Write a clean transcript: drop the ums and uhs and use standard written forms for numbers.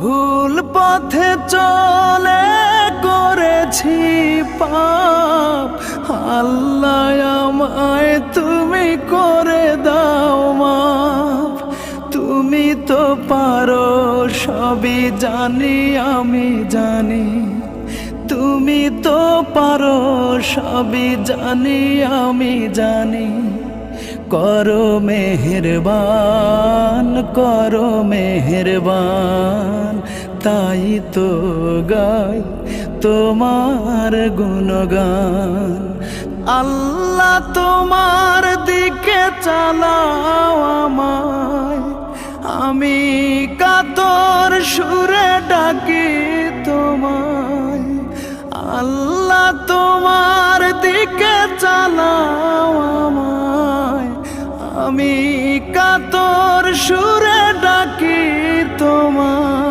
ভুল পথে চলে করেছি পাপ, আল্লাহ আমায় তুমি করে দাও মাফ। তুমি তো পারো সবই জানি আমি জানি, তুমি তো পারো সবই জানি আমি জানি। করো মেহেরবান, করো মেহেরবান, তাই তো গাই তোমার গুণগান। আল্লাহ তোমার দিকে চালাও আমায়, আমি কাতর সুরে ডাকি তোমায়। আল্লাহ তোমার দিকে চালাও আমায়, আমি কাতর সুরে ডাকি তোমায়।